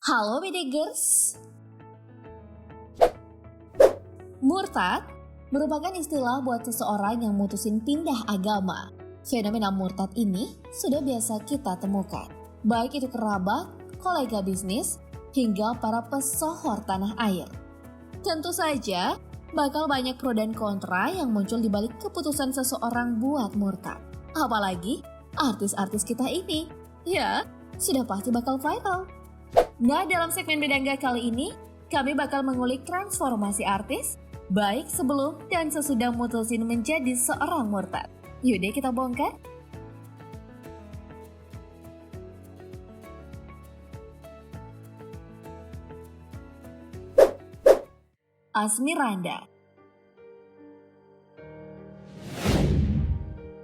Halo BDGers. Murtad merupakan istilah buat seseorang yang mutusin pindah agama. Fenomena murtad ini sudah biasa kita temukan, baik itu kerabat, kolega bisnis, hingga para pesohor tanah air. Tentu saja, bakal banyak pro dan kontra yang muncul di balik keputusan seseorang buat murtad. Apalagi artis-artis kita ini, ya sudah pasti bakal viral. Nah, dalam segmen Bedangga kali ini, kami bakal mengulik transformasi artis, baik sebelum dan sesudah mutusin menjadi seorang murtad. Yuk deh kita bongkar. Asmirandah.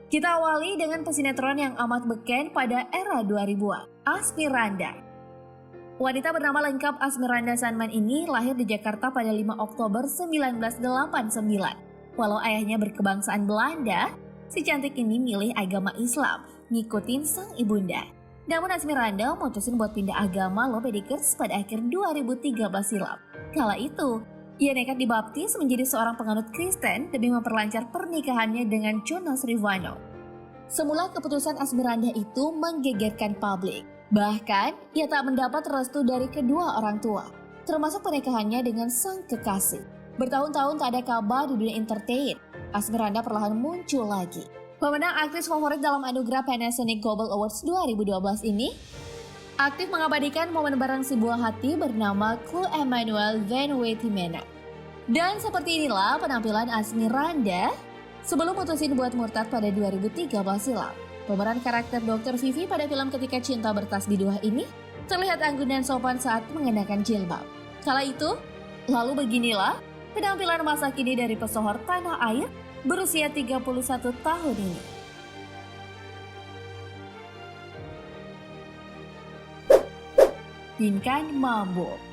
Kita awali dengan pesinetron yang amat beken pada era 2000-an, Asmirandah. Wanita bernama lengkap Asmirandah Sanman ini lahir di Jakarta pada 5 Oktober 1989. Walau ayahnya berkebangsaan Belanda, si cantik ini milih agama Islam, ngikutin sang ibunda. Namun Asmirandah mutusin buat pindah agama loh BDGers pada akhir 2013 silam. Kala itu, ia nekat dibaptis menjadi seorang penganut Kristen demi memperlancar pernikahannya dengan Jonas Rivano. Semula keputusan Asmirandah itu menggegerkan publik. Bahkan, ia tak mendapat restu dari kedua orang tua, termasuk pernikahannya dengan sang kekasih. Bertahun-tahun tak ada kabar di dunia entertain, Asmirandah perlahan muncul lagi. Pemenang aktris favorit dalam anugerah Panasonic Global Awards 2012 ini, aktif mengabadikan momen bareng si buah hati bernama Chloe Emmanuel Van Weytimena. Dan seperti inilah penampilan Asmirandah sebelum mutusin buat murtad pada 2013 silam. Pemeran karakter Dr. Vivi pada film Ketika Cinta Bertasbih 2 ini terlihat anggun dan sopan saat mengenakan jilbab. Kala itu, lalu beginilah penampilan masa kini dari pesohor tanah air berusia 31 tahun ini. Pinkan Mambo.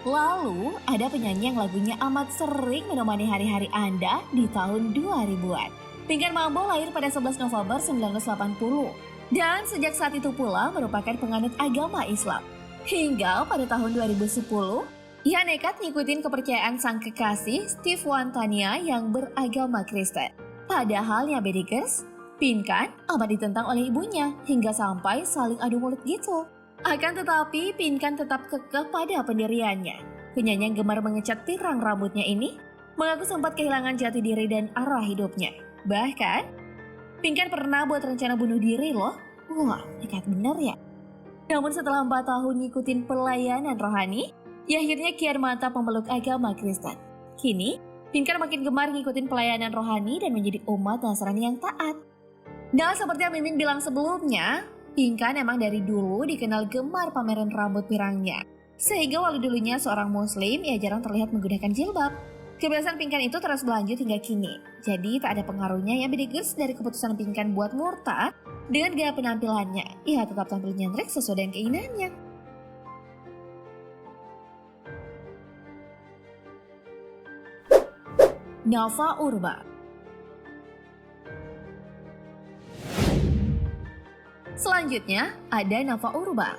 Lalu, ada penyanyi yang lagunya amat sering menemani hari-hari Anda di tahun 2000-an. Pinkan Mambo lahir pada 11 November 1980 dan sejak saat itu pula merupakan penganut agama Islam. Hingga pada tahun 2010, ia nekat ngikutin kepercayaan sang kekasih Steve Wantania yang beragama Kristen. Padahalnya BDGers, Pinkan amat ditentang oleh ibunya hingga sampai saling adu mulut gitu. Akan tetapi, Pinkan tetap kekeh pada pendiriannya. Penyanyi yang gemar mengecat pirang rambutnya ini mengaku sempat kehilangan jati diri dan arah hidupnya. Bahkan, Pinkan pernah buat rencana bunuh diri loh. Wah, nekat bener ya. Namun setelah 4 tahun ngikutin pelayanan rohani, ia akhirnya kian mantap memeluk agama Kristen. Kini, Pinkan makin gemar ngikutin pelayanan rohani dan menjadi umat Nasrani yang taat. Nah, seperti yang Mimin bilang sebelumnya, Pinkan emang dari dulu dikenal gemar pameran rambut pirangnya. Sehingga walau dulunya seorang muslim, ia jarang terlihat menggunakan jilbab. Kebiasaan Pinkan itu terus berlanjut hingga kini. Jadi tak ada pengaruhnya ya BDGers dari keputusan Pinkan buat murtad dengan gaya penampilannya. Ia tetap tampil nyentrik sesuai dengan keinginannya. Nova Urba. Selanjutnya, ada Nova Urba.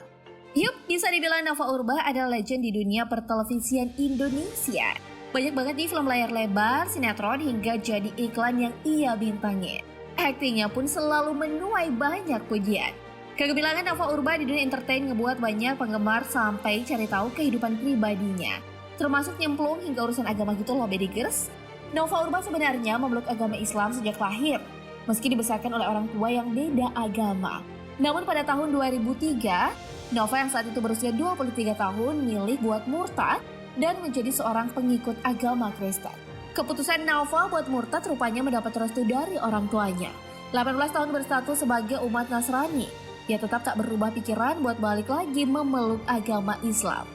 Yup, bisa dibilang Nova Urba adalah legend di dunia pertelevisian Indonesia. Banyak banget nih film layar lebar, sinetron, hingga jadi iklan yang ia bintangi. Aktingnya pun selalu menuai banyak pujian. Kegebilangan Nova Urba di dunia entertain ngebuat banyak penggemar sampai cari tahu kehidupan pribadinya. Termasuk nyemplung hingga urusan agama gitu loh BDGers. Nova Urba sebenarnya memeluk agama Islam sejak lahir, meski dibesarkan oleh orang tua yang beda agama. Namun pada tahun 2003, Nova yang saat itu berusia 23 tahun milih buat murtad dan menjadi seorang pengikut agama Kristen. Keputusan Nova buat murtad rupanya mendapat restu dari orang tuanya. 18 tahun berstatus sebagai umat Nasrani, ia tetap tak berubah pikiran buat balik lagi memeluk agama Islam.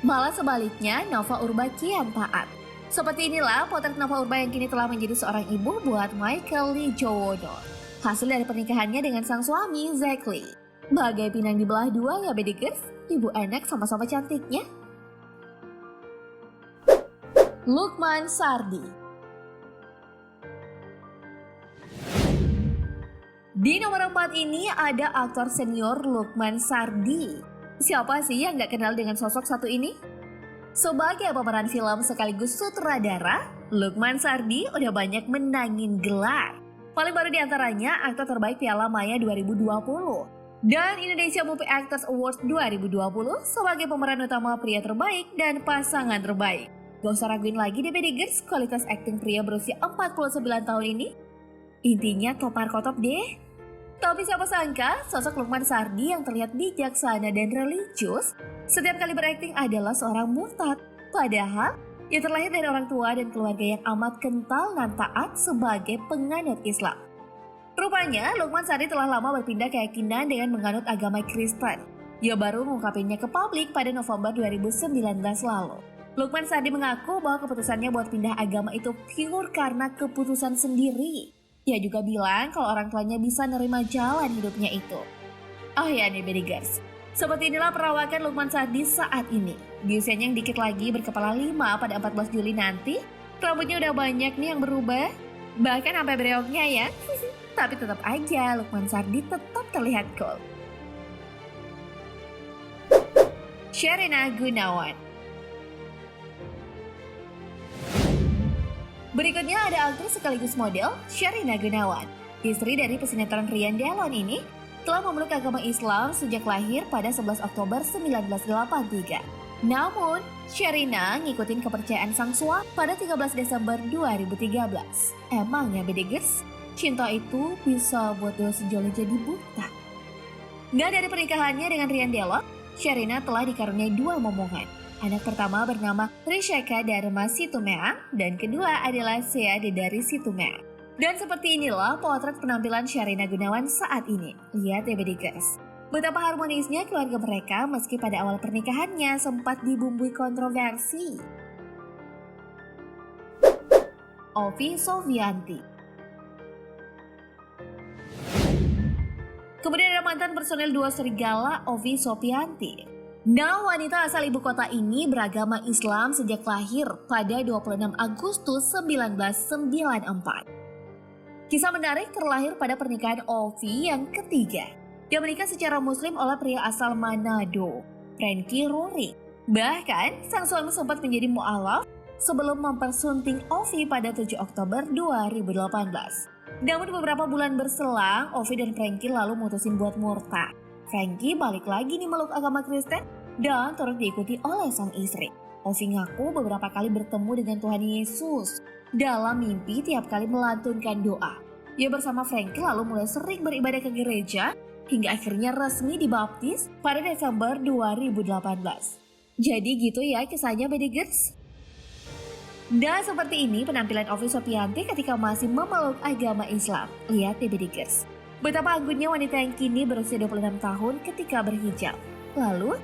Malah sebaliknya, Nova Urba kian taat. Seperti inilah potret Nova Urba yang kini telah menjadi seorang ibu buat Michael Lee Jowono. Hasil dari pernikahannya dengan sang suami, Zack Lee. Bagai pinang di belah dua ya BDGers, ibu anak sama-sama cantiknya. Lukman Sardi. Di nomor 4 ini ada aktor senior Lukman Sardi. Siapa sih yang gak kenal dengan sosok satu ini? Sebagai pemeran film sekaligus sutradara, Lukman Sardi udah banyak menangin gelar. Paling baru diantaranya aktor terbaik Piala Maya 2020 dan Indonesia Movie Actors Awards 2020 sebagai pemeran utama pria terbaik dan pasangan terbaik. Gak usah raguin lagi deh Bedigers, kualitas akting pria berusia 49 tahun ini. Intinya top deh. Tapi siapa sangka, sosok Lukman Sardi yang terlihat bijaksana dan religius setiap kali berakting adalah seorang murtad. Padahal, ia terlahir dari orang tua dan keluarga yang amat kental dan taat sebagai penganut Islam. Rupanya, Lukman Sardi telah lama berpindah keyakinan dengan menganut agama Kristen. Ia baru mengungkapinnya ke publik pada November 2019 lalu. Lukman Sardi mengaku bahwa keputusannya buat pindah agama itu pure karena keputusan sendiri. Ia juga bilang kalau orang tuanya bisa nerima jalan hidupnya itu. Oh ya nih Bedigers, seperti inilah perawakan Lukman Sardi saat ini. Di usianya yang dikit lagi berkepala 5 pada 14 Juli nanti, rambutnya udah banyak nih yang berubah. Bahkan sampai breoknya ya. Tapi tetap aja Lukman Sardi tetap terlihat cool. Sherina Gunawan. Berikutnya ada aktris sekaligus model Sherina Gunawan. Istri dari pesinetron Rian Delon ini telah memeluk agama Islam sejak lahir pada 11 Oktober 1983. Namun, Sherina ngikutin kepercayaan sang suami pada 13 Desember 2013. Emangnya Bedigers, cinta itu bisa buat dua sejoli jadi buta. Nggak dari pernikahannya dengan Rian Delon, Sherina telah dikaruniai 2 momongan. Anak pertama bernama Risheka Dharma Situmeang dan kedua adalah Sea Dedari Situmeang. Dan seperti inilah potret penampilan Sherina Gunawan saat ini. Lihat ya Bedigers, betapa harmonisnya keluarga mereka meski pada awal pernikahannya sempat dibumbui kontroversi. Ovi Sofianti. Kemudian ada mantan personel 2 Serigala Ovi Sofianti. Nah, wanita asal ibu kota ini beragama Islam sejak lahir pada 26 Agustus 1994. Kisah menarik terlahir pada pernikahan Ovi yang ketiga. Dia menikah secara muslim oleh pria asal Manado, Frankie Rory. Bahkan, sang suami sempat menjadi mu'alaf sebelum mempersunting Ovi pada 7 Oktober 2018. Namun beberapa bulan berselang, Ovi dan Frankie lalu mutusin buat murtad. Frankie balik lagi nih meluk agama Kristen dan turut diikuti oleh sang istri. Ovi ngaku beberapa kali bertemu dengan Tuhan Yesus dalam mimpi tiap kali melantunkan doa. Ia bersama Frankie lalu mulai sering beribadah ke gereja hingga akhirnya resmi dibaptis pada Desember 2018. Jadi gitu ya kisahnya Bedigers. Dan seperti ini penampilan Ovi Sofianti ketika masih memeluk agama Islam. Lihat deh Bedigers, betapa anggunnya wanita yang kini berusia 26 tahun ketika berhijab. Lalu,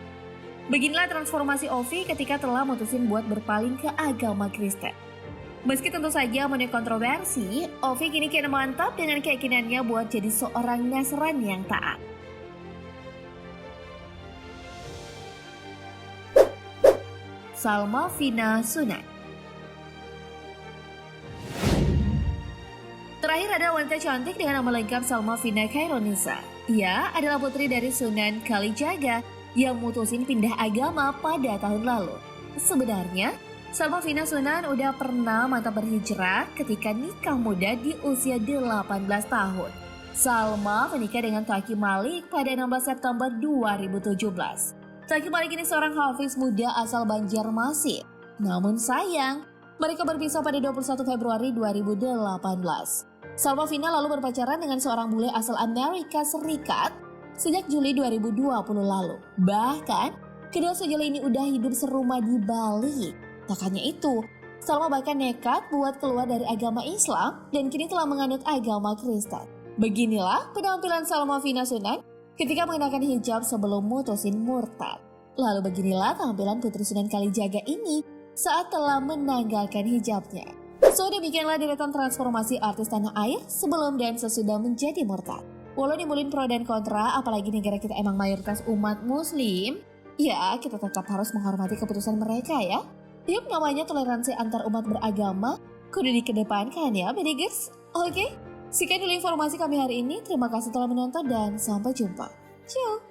beginilah transformasi Ovi ketika telah mutusin buat berpaling ke agama Kristen. Meski tentu saja menuai kontroversi, Ovi kini kian mantap dengan keyakinannya buat jadi seorang Nasrani yang taat. Salma Vina Sunan. Terakhir ada wanita cantik dengan nama lengkap Salma Vina Khaironisa. Ia adalah putri dari Sunan Kalijaga yang mutusin pindah agama pada tahun lalu. Sebenarnya, Salma Vina Sunan udah pernah mantap berhijrah ketika nikah muda di usia 18 tahun. Salma menikah dengan Taki Malik pada 16 September 2017. Taki Malik ini seorang hafiz muda asal Banjarmasin. Namun sayang, mereka berpisah pada 21 Februari 2018. Salma Vina lalu berpacaran dengan seorang bule asal Amerika Serikat sejak Juli 2020 lalu. Bahkan, kedua sejoli ini udah hidup serumah di Bali. Tak hanya itu, Salma bahkan nekat buat keluar dari agama Islam dan kini telah menganut agama Kristen. Beginilah penampilan Salma Vina Sunan ketika mengenakan hijab sebelum mutusin murtad. Lalu beginilah tampilan Putri Sunan Kalijaga ini saat telah menanggalkan hijabnya. So demikianlah deretan transformasi artis tanah air sebelum dan sesudah menjadi murtad. Walau nimbulin pro dan kontra, apalagi negara kita emang mayoritas umat muslim, ya kita tetap harus menghormati keputusan mereka ya. Yuk, namanya toleransi antar umat beragama kudu dikedepankan ya Bedigers. Oke, Sekian dulu informasi kami hari ini. Terima kasih telah menonton dan sampai jumpa. Ciao!